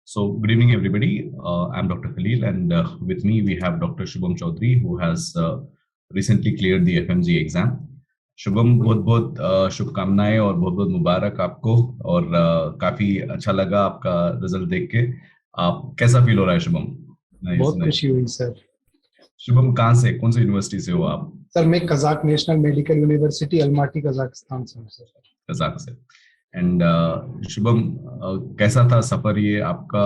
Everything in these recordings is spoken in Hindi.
So, good evening, everybody. I'm Dr. Khalil, and with me we have Dr. Shubham Chaudhary, who has recently cleared the FMG exam. Shubham, बहुत बहुत शुभकामनाएं और बहुत बहुत मुबारक आपको। और काफी अच्छा लगा आपका रिजल्ट देख के। आप कैसा फील हो रहा है शुभम? बहुत खुशी हुई सर। शुभम, कहाँ से, कौन सी यूनिवर्सिटी से हो आप? सर मैं Kazakh national medical university Almaty Kazakhstan से हूँ सर। कजाक से। एंड शुभम, कैसा था सफर ये आपका?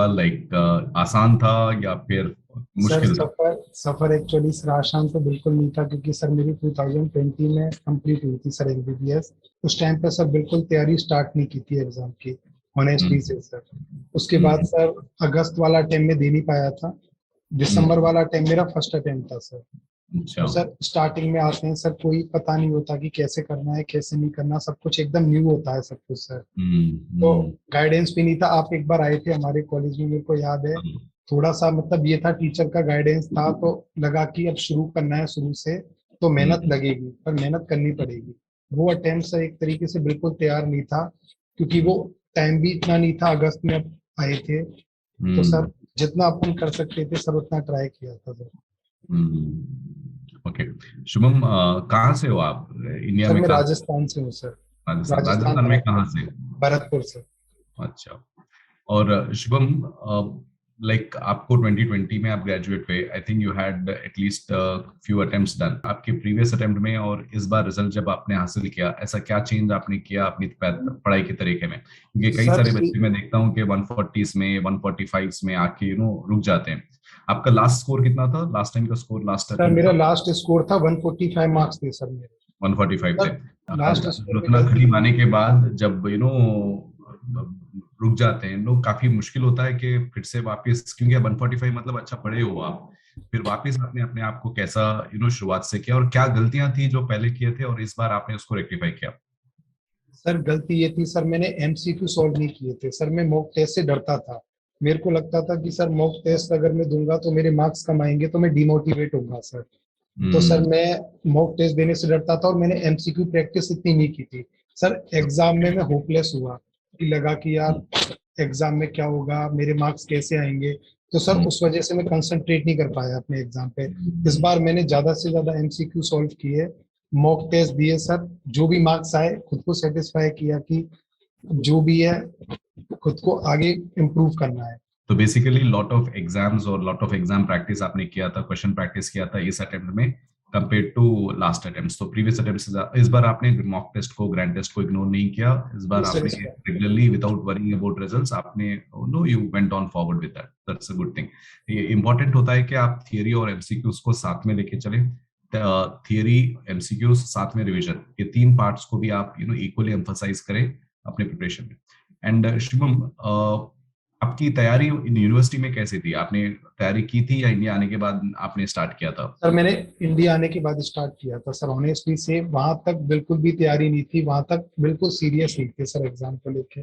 आसान था या फिर मुश्किल था? सफर एक्चुअली सर आसान तो बिल्कुल नहीं था, क्योंकि सर मेरी 2020 में कंप्लीट हुई थी सर एमबीबीएस। उस टाइम पे सर बिल्कुल तैयारी स्टार्ट नहीं की थी एग्जाम की, ऑनेस्टली से सर। उसके बाद सर अगस्त वाला अटेम्प्ट में दे नहीं पाया था। दिसंबर वाला अटेम्प्ट मेरा फर्स्ट अटेम्प्ट था सर। अच्छा। तो सर स्टार्टिंग में आते हैं सर, कोई पता नहीं होता कि कैसे करना है कैसे नहीं करना, सब कुछ एकदम न्यू होता है सब कुछ सर। तो गाइडेंस भी नहीं था। आप एक बार आए थे हमारे कॉलेज में, मेरे को याद है। थोड़ा सा मतलब ये था, टीचर का गाइडेंस था, तो लगा कि अब शुरू करना है शुरू से, तो मेहनत लगेगी, पर मेहनत करनी पड़ेगी। वो अटेम्प्ट से एक तरीके से बिल्कुल तैयार नहीं था, क्योंकि वो टाइम भी इतना नहीं था। अगस्त में अब आए थे, तो सर जितना अपन कर सकते थे सर उतना ट्राई किया था सर। ओके। शुभम, कहाँ से हो आप इंडिया सर में? मैं राजस्थान से हूँ सर। राजस्थान में कहाँ से? भरतपुर से। अच्छा। और शुभम, आपको 2020 में आप ग्रेजुएट हुए। I think you had at least few attempts done. आपके प्रीवियस अटेम्प्ट में और इस बार रिजल्ट जब आपने हासिल किया, ऐसा क्या चेंज आपने किया अपनी पढ़ाई के तरीके में? क्योंकि कई सारे बच्चे मैं देखता हूँ कि 140 में 145 में आके रुक जाते हैं। आपका लास्ट स्कोर कितना था? लास्ट टाइम का स्कोर, लास्ट सर मेरा लास्ट स्कोर था 145 मार्क्स थे सर मेरे। 145 थे। लास्ट उतना करीब आने के बाद जब रुक जाते हैं लोग, काफी मुश्किल होता है कि फिर से वापस, क्योंकि 145 मतलब अच्छा पढ़े हो आप, फिर वापस आपने अपने आप को कैसा शुरुआत से किया, और क्या गलतियां थी जो पहले किए थे और इस बार आपने उसको रेक्टिफाई किया? सर गलती ये थी सर, मैंने एमसीक्यू सॉल्व नहीं किए थे सर। मैं मॉक टेस्ट से डरता था। मेरे को लगता था कि सर मॉक टेस्ट अगर मैं दूंगा तो मेरे मार्क्स कम आएंगे, तो मैं डिमोटिवेट होऊंगा सर। तो सर मैं मॉक टेस्ट देने से डरता था, और मैंने एमसीक्यू प्रैक्टिस इतनी नहीं की थी सर। एग्जाम में मैं होपलेस हुआ, कि लगा कि यार एग्जाम में क्या होगा, मेरे मार्क्स कैसे आएंगे। तो सर उस वजह से मैं कंसंट्रेट नहीं कर पाया अपने एग्जाम पे। इस बार मैंने ज्यादा से ज्यादा एमसीक्यू सॉल्व किए, मॉक टेस्ट दिए सर। जो भी मार्क्स आए खुद को सेटिस्फाई किया कि जो भी है खुद को आगे इम्प्रूव करना है। तो बेसिकली लॉट ऑफ एग्जाम्स और लॉट ऑफ एग्जाम प्रैक्टिस आपने किया था, क्वेश्चन प्रैक्टिस किया था इस अटेम्प्ट में कंपेयर टू लास्ट अटेम्प्ट्स। तो प्रीवियस अटेम्प्ट्स इस बार आपने मॉक टेस्ट को, ग्रैंड टेस्ट को इग्नोर नहीं किया। इस बार आपने regularly without worrying about results आपने you went on forward with that. That's a good thing. ये इंपॉर्टेंट होता है कि आप थियरी और एमसीक्यूज को साथ में लेके चले। थियरी, एमसीक्यूज, साथ में रिविजन, ये तीन पार्ट्स को भी आप इक्वली एम्फसाइज करें अपने प्रिपरेशन में। एंड शुभम, आपकी तैयारी यूनिवर्सिटी में कैसी थी? आपने तैयारी की थी या इंडिया आने के बाद आपने स्टार्ट किया था? सर मैंने इंडिया आने के बाद स्टार्ट किया था सर। ऑनेस्टली से वहां तक बिल्कुल भी तैयारी नहीं थी, वहां तक बिल्कुल सीरियस नहीं थे सर एग्जाम को लेके।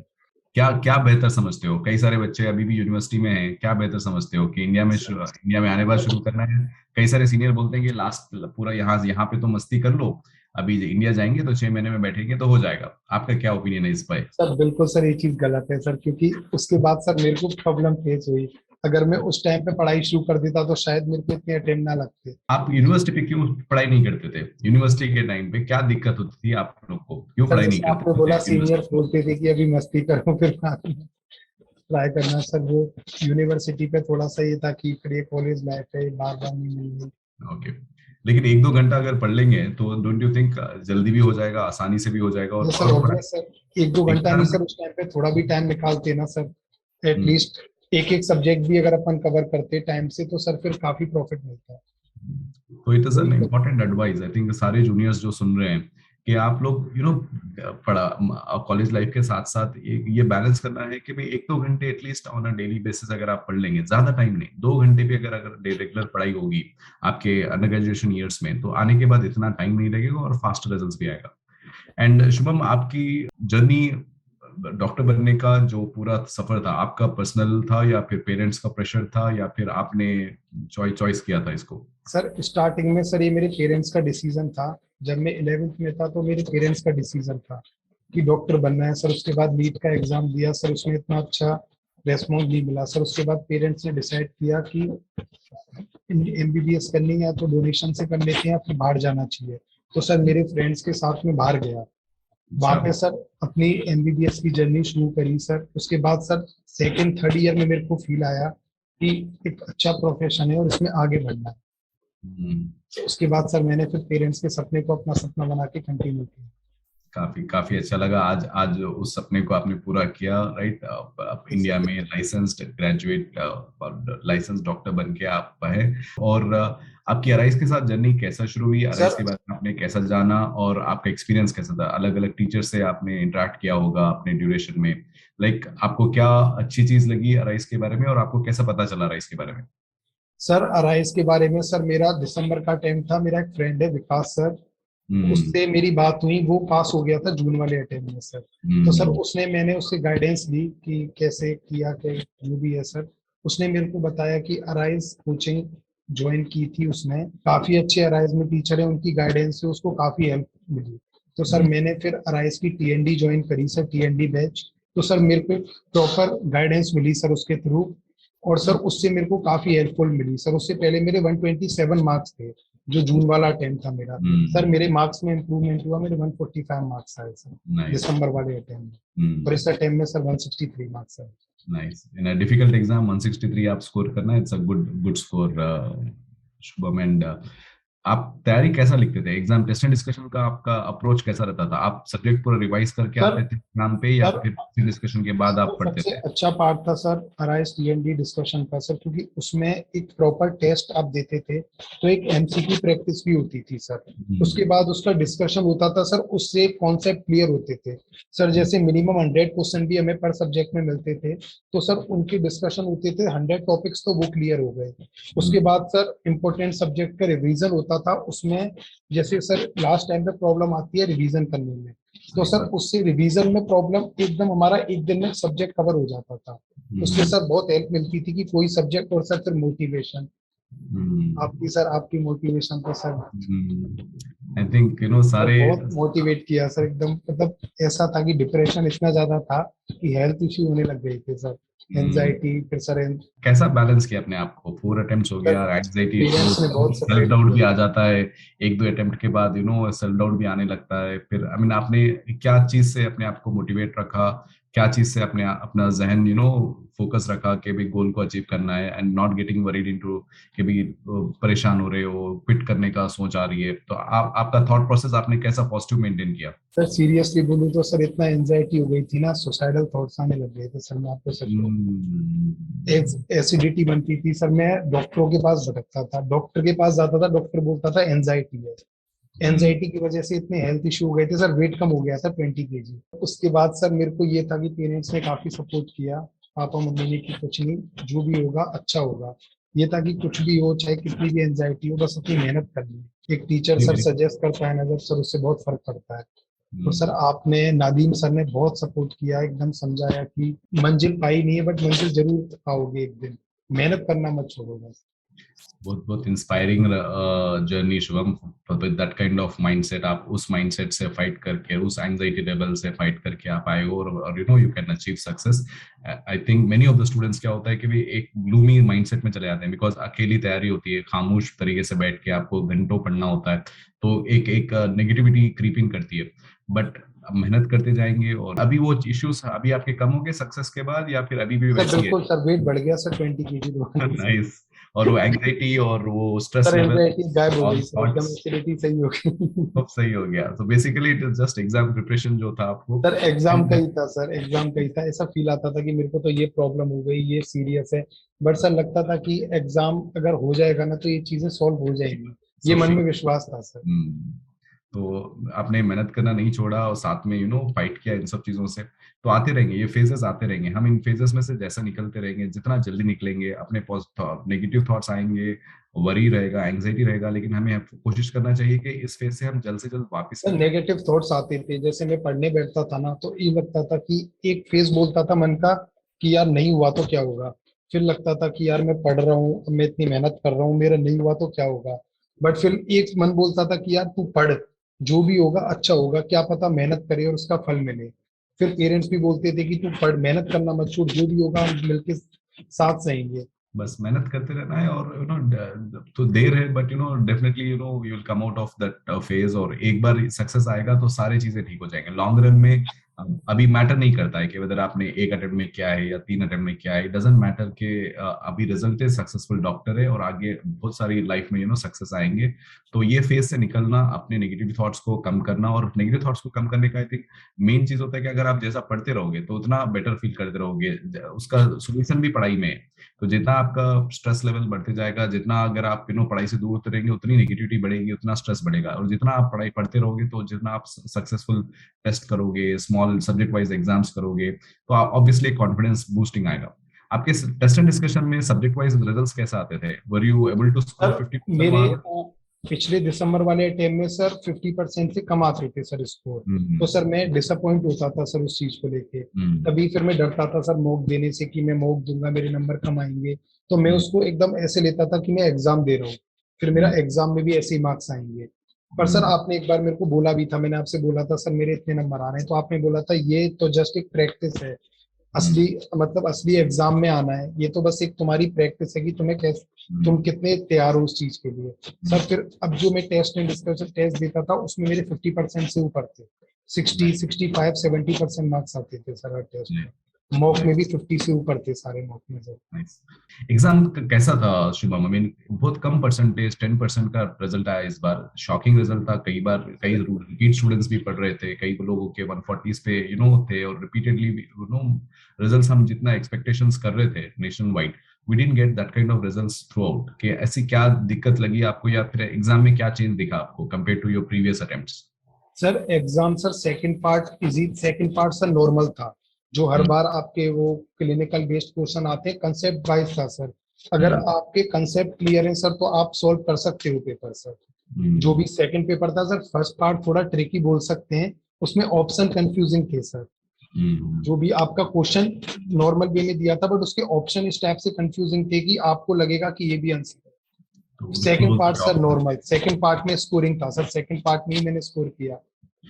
क्या क्या बेहतर समझते हो? कई सारे बच्चे अभी भी यूनिवर्सिटी में हैं, क्या बेहतर समझते हो कि इंडिया में आने बाद शुरू करना है? कई सारे सीनियर बोलते हैं कि लास्ट पूरा यहाँ पे तो मस्ती कर लो, अभी इंडिया जाएंगे तो 6 महीने में बैठेंगे तो हो जाएगा। आपका क्या ओपिनियन है इस पर? सर बिल्कुल सर, ये चीज गलत है सर, क्योंकि उसके बाद सर मेरे को प्रॉब्लम फेस हुई। अगर मैं उस टाइम पे पढ़ाई शुरू कर देता तो शायद मेरे को इतने अटेम्प्ट ना लगते। आप यूनिवर्सिटी पे क्यों पढ़ाई नहीं करते थे? यूनिवर्सिटी के टाइम पे क्या दिक्कत होती थी आप लोग को? क्यों सर पढ़ाई नहीं जैसे आपने करते बोला थे सीनियर यूनिवर्सिटी? बोलते थे कि अभी मस्ती करो फिर ट्राई करना सर। वो यूनिवर्सिटी पे थोड़ा सा ये था कि फिर ये कॉलेज लाइफ है, बार बार नहीं मिलनी। ओके। लेकिन 1-2 घंटा अगर पढ़ लेंगे तो डोंट यू थिंक जल्दी भी हो जाएगा, आसानी से भी हो जाएगा? ये सर और ऑब्वियस सर, 1-2 घंटा नहीं सर, उस टाइम पे थोड़ा भी टाइम निकालते ना सर, एटलीस्ट एक एक सब्जेक्ट भी अगर अपन कवर करते टाइम से, तो सर फिर काफी प्रॉफिट मिलता है। तो it is an important advice, I think सारे जूनियर्स जो सुन रहे हैं, कि आप लोग पढ़ा कॉलेज लाइफ के साथ साथ ये बैलेंस करना है कि भाई 1-2 घंटे at least on a daily basis अगर आप पढ़ लेंगे, ज्यादा टाइम नहीं, 2 घंटे भी अगर रेगुलर पढ़ाई होगी आपके अंडर ग्रेजुएशन ईयर्स में, तो आने के बाद इतना टाइम नहीं लगेगा और फास्ट रिजल्ट्स भी आएगा। एंड शुभम, आपकी जर्नी डॉक्टर बनने का जो पूरा सफर था, आपका पर्सनल था या फिर पेरेंट्स का प्रेशर था या फिर आपने चॉइस किया था इसको? सर स्टार्टिंग में सर ये मेरे पेरेंट्स का डिसीजन था। जब मैं 11th में था तो मेरे पेरेंट्स का डिसीजन था कि डॉक्टर बनना है सर। उसके बाद नीट का एग्जाम दिया सर, उसमें इतना अच्छा रेस्पॉन्स नहीं मिला सर। उसके बाद पेरेंट्स ने डिसाइड किया कि एमबीबीएस करनी है तो डोनेशन से कर लेते हैं या फिर बाहर जाना चाहिए। तो सर मेरे फ्रेंड्स के साथ में बाहर गया, वहां अच्छा। पे सर अपनी एमबीबीएस की जर्नी शुरू करी सर। उसके बाद सर सेकेंड थर्ड ईयर में मेरे को फील आया कि एक अच्छा प्रोफेशन है और इसमें आगे बढ़ना है। हम्म, तो उसके बाद सर मैंने फिर पेरेंट्स के सपने को अपना सपना बना के कंटिन्यू किया। काफी काफी अच्छा लगा आज आज उस सपने को आपने पूरा किया, राइट। आप इंडिया में लाइसेंस्ड ग्रेजुएट लाइसेंस डॉक्टर बन के आप है। और आपकी अराइज के साथ जर्नी कैसा शुरू हुई, अराइज सर के बारे में आपने कैसा जाना और आपका एक्सपीरियंस कैसा था, अलग अलग टीचर से आपने इंटरेक्ट किया होगा अपने ड्यूरेशन में, लाइक आपको क्या अच्छी चीज लगी अराइज के बारे में और आपको कैसा पता चला अराइज के बारे में? सर अराइज के बारे में सर मेरा दिसंबर का टाइम था। मेरा एक फ्रेंड है विकास सर, हम्म। उससे मेरी बात हुई, वो पास हो गया था जून वाले अटेम्प्ट में सर। तो सर हम्म। उसने मैंने उससे गाइडेंस ली कि कैसे किया क्या जो भी है सर। उसने मेरे को बताया कि अराइज कोचिंग ज्वाइन की थी उसने, काफी अच्छे अराइज में टीचर है, उनकी गाइडेंस से उसको काफी हेल्प मिली। तो सर हम्म। मैंने फिर अराइज की टीएनडी ज्वाइन करी सर, टीएनडी बैच। तो सर मेरे को प्रॉपर गाइडेंस मिली सर उसके थ्रू, और सर उससे मेरे को काफी हेल्पफुल मिली सर। उससे पहले मेरे 127 मार्क्स थे जो जून वाला अटेम्प्ट था मेरा। सर हम्म। मेरे मार्क्स में इंप्रूवमेंट हुआ, मेरे 145 मार्क्स आए सर नाइस। दिसंबर वाले अटेम्प्ट में। और इस अटेम्प्ट में सर 163 मार्क्स आए। Nice, in a difficult exam 163 आप स्कोर करना, it's a good good score Shubham. And आप तैयारी कैसा लिखते थे एग्जाम, टेस्ट एंड डिस्कशन का आपका अप्रोच कैसा रहता था? आप सब्जेक्ट पूरा रिवाइज करके सर आते थे एग्जाम पे या सर फिर डिस्कशन के बाद आप सर पढ़ते सबसे थे? अच्छा पार्ट था सर अराइज टीएनडी डिस्कशन का सर, क्योंकि उसमें एक प्रॉपर टेस्ट आप देते थे, तो एक एमसीक्यू प्रैक्टिस भी होती थी सर। उसके हम्म। बाद उसका डिस्कशन होता था सर, उससे कॉन्सेप्ट क्लियर होते थे सर। जैसे मिनिमम 100 क्वेश्चन भी हमें पर सब्जेक्ट में मिलते थे, तो सर उनके डिस्कशन होते थे, 100 टॉपिक्स तो वो क्लियर हो गए। उसके हम्म। बाद सर इम्पोर्टेंट सब्जेक्ट का रिवीजन होता था उसमें। जैसे सर लास्ट टाइम पे प्रॉब्लम आती है रिवीजन करने में, तो सही सर बात। उससे रिवीजन में प्रॉब्लम एकदम हमारा एक दिन में सब्जेक्ट कवर हो जाता था। उससे हम्म। सर बहुत हेल्प मिलती थी कि कोई सब्जेक्ट, और सर फिर मोटिवेशन हम्म। आपकी सर, आपकी मोटिवेशन तो सर आई थिंक तो सारे। बहुत मोटिवेट किया सर एकदम। मतलब ऐसा था कि डिप्रेशन इतना ज्यादा था कि हेल्थ इश्यू होने लग गए थे सर, हम्म, एंजाइटी, फिर सर कैसा बैलेंस किया अपने आप को? 4 अटेम्प्ट्स हो सर गया, एंजाइटी, पेरेंट्स ने बहुत सेल्फ सपोर्ट डाउट किया। भी आ जाता है। एक दो अटेम्प्ट के बाद सेल्फ डाउट भी आने लगता है। फिर आई मीन आपने क्या चीज से अपने आप को मोटिवेट रखा, क्या चीज से अपने अपना जहन फोकस रखा कि भी गोल को अचीव करना है and not getting worried into कि भी परेशान हो रहे हो, क्विट करने का सोच आ रही है, तो आपका थॉट प्रोसेस आपने कैसा पॉजिटिव मेंटेन किया? सर सीरियसली बोलूँ तो सर इतना एंजाइटी हो गई थी ना, सुसाइडल थॉट्स आने लग गए थे सर, मैं आपको सच कहूँ। हम्म। एसिडिटी बनती थी सर, मैं डॉक्टरों के पास भटकता था, डॉक्टर के पास जाता था, डॉक्टर बोलता था एंजाइटी है। हम्म। एंजाइटी की वजह से इतने हेल्थ इशू हो गए थे सर, वेट कम हो गया था 20 kg। उसके बाद सर मेरे को ये था कि पेरेंट्स ने काफी सपोर्ट किया, पापा मम्मी ने, की कुछ नहीं, जो भी होगा अच्छा होगा। ये था कि कुछ भी हो, चाहे कितनी भी एंजाइटी हो, बस अपनी मेहनत करनी है। एक टीचर नहीं, सर मेरे सजेस्ट करता है ना जब सर, उससे बहुत फर्क पड़ता है। तो सर हम्म, आपने, नादीम सर ने बहुत सपोर्ट किया, एकदम समझाया कि मंजिल पाई नहीं है बट मंजिल जरूर पाओगे एक दिन, मेहनत करना मत छोड़ो बस। बहुत बहुत inspiring journey Shubham. With that kind of mindset, आप उस माइंडसेट से फाइट करके, उस एंजाइटी लेवल से फाइट करके आप आए हो और you can achieve success. I think many of the students क्या होता है कि भी एक ग्लूमी माइंडसेट में चले जाते हैं, बिकॉज अकेली तैयारी होती है, खामोश तरीके से बैठ के आपको घंटों पढ़ना होता है, तो एक एक नेगेटिविटी क्रीपिंग करती है। बट मेहनत करते जाएंगे, और अभी वो इश्यूज अभी आपके कम हो गए सक्सेस के बाद या फिर अभी भी सर वैसी है? बिल्कुल सर, वेट बढ़ गया सर 20 kg दोबारा से। नाइस। और वो एंग्जाइटी और वो स्ट्रेस सर लेवल एंजाइटी गायब हो और गई सर, एकदम थॉट्स एसिडिटी सही हो गई। सब सही हो गया, तो basically it is just exam preparation जो था आपको। सर एग्जाम का एंड ही था सर, एग्जाम का ही था। ऐसा फील आता था कि मेरे को तो ये प्रॉब्लम हो गई, ये सीरियस है। बट सर लगता था कि एग्जाम अगर हो जाएगा ना तो ये चीजें सॉल्व हो जाएंगी, ये सब मन ठीक। में विश्वास था सर। तो आपने मेहनत करना नहीं छोड़ा और साथ में फाइट किया इन सब चीजों से। तो आते रहेंगे ये फेजेस, आते रहेंगे, हम इन फेजेस में से जैसा निकलते रहेंगे, जितना जल्दी निकलेंगे, अपने नेगेटिव थॉट्स आएंगे, वरी रहेगा, एंग्जाइटी रहेगा, लेकिन हमें कोशिश करना चाहिए कि इस फेज से हम जल्द से जल्द वापस सर निकले। नेगेटिव थॉट्स आते थे, जैसे मैं पढ़ने बैठता था ना तो ये लगता था कि एक फेज बोलता था मन का कि यार नहीं हुआ तो क्या होगा। फिर लगता था कि यार मैं पढ़ रहा हूँ, मैं इतनी मेहनत कर रहा हूँ, मेरा नहीं हुआ तो क्या होगा। बट फिर एक मन बोलता था कि यार तू पढ़, जो भी होगा अच्छा होगा, क्या पता मेहनत करे और उसका फल मिले। फिर पेरेंट्स भी बोलते थे कि तू पढ़, मेहनत करना मत छोड़, जो भी होगा हम मिलके साथ सहेंगे। बस मेहनत करते रहना है, और तो देर है, but definitely you will come out of that phase, और एक बार सक्सेस आएगा तो सारी चीजें ठीक हो जाएंगे लॉन्ग रन में। अभी मैटर नहीं करता है कि वेदर आपने एक अटेम्प्ट में किया है या 3 अटेम्प्ट में किया है, इट डजंट मैटर कि अभी रिजल्ट है, सक्सेसफुल डॉक्टर है, और आगे बहुत सारी लाइफ में सक्सेस आएंगे। तो ये फेज से निकलना, अपने नेगेटिव थॉट्स को कम करना, और नेगेटिव थॉट्स को कम करने का आई थिंक मेन चीज होता है कि अगर आप जैसा पढ़ते रहोगे तो उतना बेटर फील करते रहोगे। उसका सोल्यूशन भी पढ़ाई में है। तो जितना आपका स्ट्रेस लेवल बढ़ते जाएगा, जितना अगर आप पढ़ाई से दूर होते रहेंगे, उतनी नेगेटिविटी बढ़ेगी, उतना स्ट्रेस बढ़ेगा, और जितना आप पढ़ाई पढ़ते रहोगे तो जितना आप सक्सेसफुल टेस्ट करोगे, स्मॉल सब्जेक्ट वाइज एग्जाम्स करोगे, तो ऑब्वियसली कॉन्फिडेंस बूस्टिंग आएगा। आपके टेस्ट एंड डिस्कशन में सब्जेक्ट वाइज रिजल्ट्स कैसे आते थे? Were you able to score sir 50% मेरे वहां? पिछले दिसंबर वाले अटेम्प्ट में सर 50% से कम आते थे सर स्कोर। तो सर मैं डिसअपॉइंट होता था सर उस चीज को लेके। तभी फिर मैं डरता था सर मॉक देने से कि मैं मॉक दूंगा मेरे नंबर कम आएंगे। तो मैं उसको एकदम ऐसे लेता था कि मैं एग्जाम दे रहा हूँ, फिर मेरा एग्जाम में भी ऐसे ही मार्क्स आएंगे। पर सर आपने एक बार मेरे को बोला भी था, मैंने आपसे बोला था सर मेरे इतने नंबर आ रहे हैं, तो आपने बोला था ये तो जस्ट एक प्रैक्टिस है, असली मतलब असली एग्जाम में आना है, ये तो बस एक तुम्हारी प्रैक्टिस है कि तुम्हें कैसे, तुम कितने तैयार हो उस चीज के लिए। सर फिर अब जो मैं टेस्ट एंड डिस्कशन टेस्ट देता था उसमें मेरे 50% से ऊपर थे, 60, 65, 70% मार्क्स आते थे सर हर टेस्ट में। मॉक में भी 50 से ऊपर थे सारे मॉक में सर। एग्जाम कैसा था शुभम? आई मीन बहुत कम परसेंटेज, 10% का रिजल्ट आया इस बार, शॉकिंग रिजल्ट था। कई बार कई रिपीट स्टूडेंट्स भी पढ़ रहे थे, कई लोगों के 140 पे थे, और रिपीटेडली रिजल्ट्स हम जितना एक्सपेक्टेशंस कर रहे थे nation wide, we didn't get that kind of results throughout. कि ऐसी क्या दिक्कत लगी आपको, या फिर एग्जाम में क्या चेंज दिखा आपको compare to your previous attempts? Sir exam sir second part easy, second part sir normal था। जो हर बार आपके वो क्लिनिकल बेस्ड क्वेश्चन आते हैं कंसेप्ट वाइज था सर। अगर आपके कंसेप्ट क्लियर है सर तो आप सॉल्व कर सकते हो पेपर सर। जो भी सेकंड पेपर था सर, फर्स्ट पार्ट थोड़ा ट्रिकी बोल सकते हैं, उसमें ऑप्शन कंफ्यूजिंग थे सर। जो भी आपका क्वेश्चन नॉर्मल वे में दिया था, बट उसके ऑप्शन इस टाइप से कंफ्यूजिंग थे कि आपको लगेगा कि ये भी आंसर है। Second part sir normal, second part में स्कोरिंग था सर, सेकंड पार्ट में ही मैंने स्कोर किया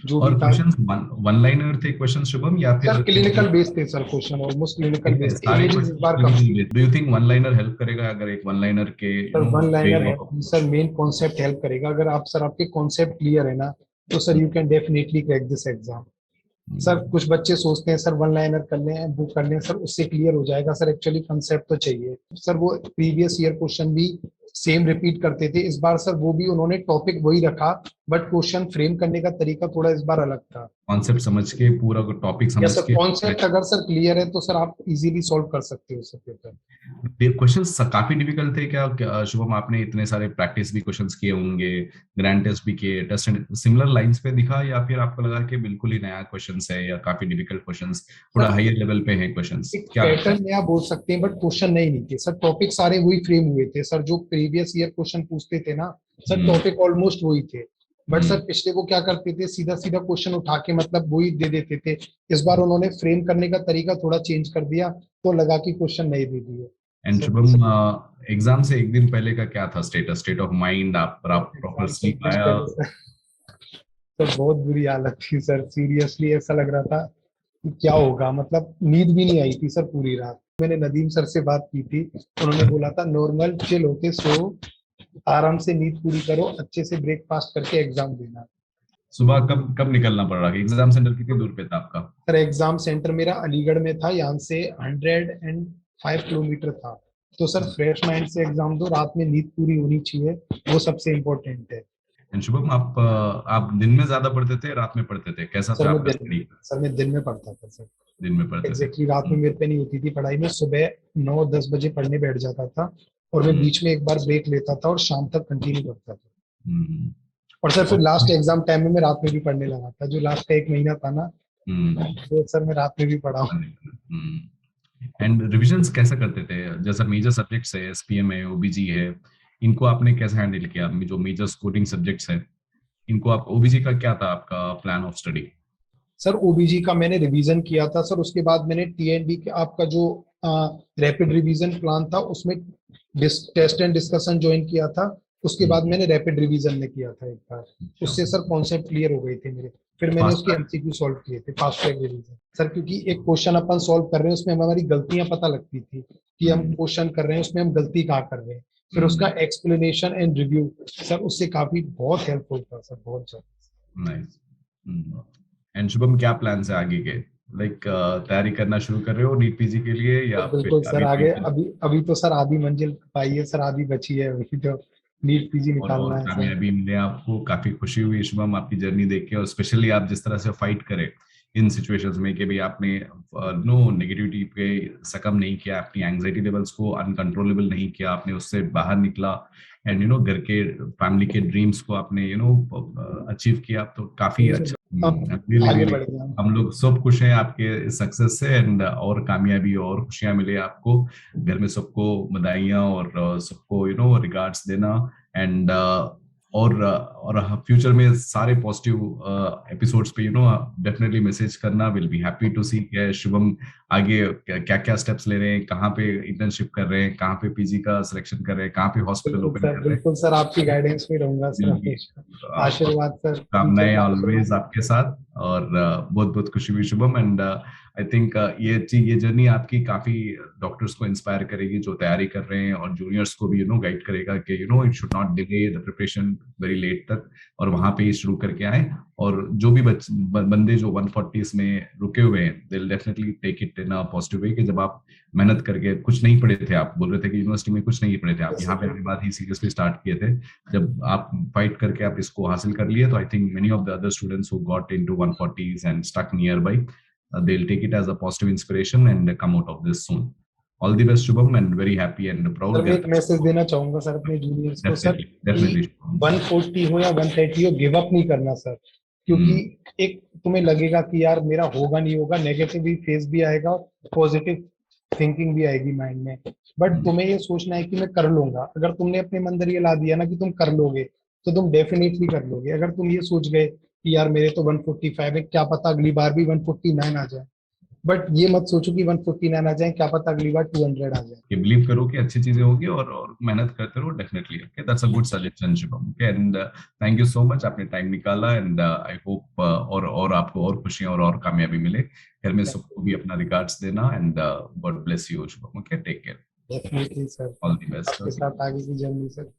जो भी और था। क्वेश्चंस वन लाइनर थे क्वेश्चंस शुभम, या सर फिर क्लिनिकल बेस्ड थे sir question, almost clinical based थे, सारे इमेजेस इस बार कम थी। Question? Do you think one liner help करेगा? अगर एक वन लाइनर के सर वन लाइनर पे है सर, मेन कॉन्सेप्ट हेल्प करेगा। अगर आप सर आपके कॉन्सेप्ट क्लियर है ना, तो sir you can definitely crack this exam. Sir कुछ बच्चे सोचते हैं सर वन लाइनर कर लें, बुक कर लें सर उससे क्लियर हो जाएगा, सर एक्चुअली कंसेप्ट तो चाहिए। सर वो प्रीवियस ईयर क्वेश्चन भी सेम रिपीट करते थे, इस बार सर वो भी उन्होंने टॉपिक वही रखा, बट क्वेश्चन फ्रेम करने का तरीका थोड़ा इस बार अलग था। कॉन्सेप्ट समझ के, पूरा टॉपिक या समझ सर के कॉन्सेप्ट अगर सर क्लियर है तो सर आप इजीली सॉल्व कर सकते हो सर पेपर। क्वेश्चंस काफी डिफिकल्ट थे क्या शुभम? आपने इतने सारे प्रैक्टिस भी क्वेश्चंस किए होंगे, ग्रैंड टेस्ट भी किए, टेस्ट सिमिलर लाइंस पे दिखा, या फिर आपको लगा कि बिल्कुल ही नया क्वेश्चंस है, या काफी डिफिकल्ट क्वेश्चंस, थोड़ा हायर लेवल पे है क्वेश्चंस? एक क्या पैटर्न नया बोल सकते हैं, बट क्वेश्चन नहीं थे सर, टॉपिक सारे वही फ्रेम हुए थे सर। जो प्रीवियस ईयर क्वेश्चन पूछते थे ना सर, टॉपिक ऑलमोस्ट वही थे। बट सर पिछले वो क्या करते थे, सीधा सीधा क्वेश्चन उठा के मतलब वही दे देते थे। इस बार उन्होंने फ्रेम करने का तरीका थोड़ा चेंज कर दिया, तो लगा कि क्वेश्चन नहीं दे दिए। एंड शुभम, एग्जाम से एक दिन पहले का क्या था स्टेटस, स्टेट ऑफ माइंड? आप प्रॉपर एग्जाम से स्लीप कुछ आया? पहले सर तो बहुत बुरी हालत थी सर, सीरियसली ऐसा लग रहा था कि क्या होगा, मतलब नींद भी नहीं आई थी सर पूरी रात। मैंने नदीम सर से बात की थी, उन्होंने बोला था नॉर्मल चिल होके सो, आराम से नींद पूरी करो, अच्छे से ब्रेकफास्ट करके एग्जाम देना। सुबह कब कब निकलना पड़ रहा है? एग्जाम सेंटर कितनी दूर पे था आपका? सर एग्जाम सेंटर मेरा अलीगढ़ में था, यहाँ से 105 किलोमीटर था। तो सर फ्रेश माइंड से एग्जाम दो, रात में नींद पूरी होनी चाहिए, वो सबसे इम्पोर्टेंट है। एंड शुभम, आप दिन में ज्यादा पढ़ते थे, रात में पढ़ते थे? कैसा सर था मैं आपका दिन स्टडी? सर मैं दिन में पढ़ता था सर। दिन में पढ़ते थे? एग्जैक्टली रात में मेरे पे नहीं होती थी पढ़ाई, में सुबह 9-10 बजे पढ़ने बैठ जाता था, और मैं बीच में एक बार ब्रेक लेता था और शाम तक कंटिन्यू करता था। हम्म, और सर फिर और लास्ट एग्जाम टाइम में मैं रात में भी पढ़ने लगा था, जो लास्ट का 1 महीना था ना, तो सर मैं रात में भी पढ़ा हूँ। एंड रिविजन्स कैसा करते थे? जैसा मेजर सब्जेक्ट्स है, एसपीएम है, ओबीजी है, इनको आपने कैसे हैंडल किया? जो मेजर स्कोरिंग सब्जेक्ट्स है, इनको आप, ओबीजी का क्या था आपका प्लान ऑफ स्टडी? सर ओबीजी का मैंने रिवीजन किया था सर, उसके बाद मैंने टीएनडी के आपका जो रैपिड रिवीजन प्लान था उसमें टेस्ट एंड डिस्कशन ज्वाइन किया था। उसके बाद मैंने रैपिड रिवीजन में किया था एक बार, उससे सर कॉन्सेप्ट क्लियर हो गए थे मेरे। फिर मैंने फास्ट उसके एमसीक्यू सॉल्व किए थे फास्ट ट्रैक रिवीजन सर, क्योंकि एक क्वेश्चन अपन सॉल्व कर रहे हैं उसमें हमारी गलतियां पता लगती थी कि हम क्वेश्चन कर रहे हैं उसमें हम गलती कहाँ कर रहे हैं, फिर उसका एक्सप्लेनेशन एंड रिव्यू सर उससे काफी बहुत हेल्पफुल था सर, बहुत ज्यादा। नाइस। एंड शुभम, क्या प्लान्स है आगे के? लाइक तैयारी करना शुरू कर रहे हो नीट पीजी के लिए, या बिल्कुल फिर सर, अभी आगे फ्यूचर अभी अभी तो सर आधी मंजिल पाई है सर, आधी बची है, अभी तो नीट पीजी और निकालना है सर। कामयाबी मिले आपको? काफी खुशी हुई शुभम आपकी जर्नी देख के, और स्पेशली आप जिस तरह से फाइट करे इन सिचुएशंस में कि भाई आपने नो नेगेटिविटी पे सकम नहीं किया, अपनी एंजाइटी लेवल्स को अनकंट्रोलेबल नहीं किया, आपने उससे बाहर निकला, एंड घर के फैमिली के ड्रीम्स को आपने अचीव किया, तो काफी अच्छा। अब रियली आगे रियली बढ़ गया। हम लोग सब खुश हैं आपके सक्सेस से, एंड और कामयाबी और खुशियां मिले आपको। घर में सबको बधाइयां, और सबको रिगार्ड्स देना, एंड और फ्यूचर में सारे पॉजिटिव एपिसोड्स पे डेफिनेटली मैसेज करना। विल बी हैप्पी टू सी कि शुभम आगे क्या क्या स्टेप्स ले रहे हैं, कहाँ पे इंटर्नशिप कर रहे हैं, कहाँ पे पीजी का सिलेक्शन कर रहे हैं, कहाँ पे हॉस्पिटल ओपन कर रहे हैं। बिल्कुल सर आपकी गाइडेंस में रहूंगा सर विल बी हमेशा। आशीर्वाद सर, टीचर कामनाएं का ऑलवेज आशीर्वाद। आपके साथ, और बहुत बहुत खुशी हुई शुभम। एंड आई थिंक ये जर्नी आपकी काफी डॉक्टर्स को इंस्पायर करेगी जो तैयारी कर रहे हैं, और जूनियर्स को भी गाइड करेगा कि it should not delay the preparation very late तक, और वहां पे ही शुरू करके आए। और जो भी बंदे जो 140s में रुके हुए हैं, they will definitely take it in a positive way, कि जब आप मेहनत करके कुछ नहीं पढ़े थे, आप बोल रहे थे कि यूनिवर्सिटी में कुछ नहीं पढ़े थे, आप यहाँ पे आने बाद ही सीरियसली स्टार्ट किए थे, जब आप फाइट करके आप इसको हासिल कर लिए, तो I think many of the other students who got into 140s and stuck nearby, they'll take it as a positive inspiration and come out of this soon. All the best Shubham, and very happy and proud sir मैं that एक मैसेज देना चाहूंगा सर अपने जूनियर्स को सर, definitely कि 140 हो या 130 हो, गिव अप नहीं करना सर, क्योंकि एक तुम्हें लगेगा कि यार मेरा होगा नहीं होगा, नेगेटिव फेज भी आएगा, पॉजिटिव थिंकिंग भी आएगी माइंड में, बट तुम्हें ये सोचना है कि मैं कर लूंगा। अगर तुमने अपने मन अंदर ये ला दिया ना कि तुम कर लोगे, तो तुम डेफिनेटली कर लोगे। अगर तुम ये सोच गए कि यार मेरे तो 145 है, क्या पता अगली बार भी 149 आ जाए, बट ये मत सोचो कि 149 आ जाए, क्या पता अगली बार 200 आ जाए। कि बिलीव करो कि अच्छी चीजें होगी, और मेहनत करते रहो definitely. Okay, that's a good suggestion Shubham. Okay, and thank you so much, आपने टाइम निकाला, एंड आई होप और आपको और खुशियां और कामयाबी मिले। घर में सबको भी अपना रिगार्ड्स देना, and God bless you Shubham. Okay, take care, definitely sir, all the best. आपके साथ आगे की जर्नी सर।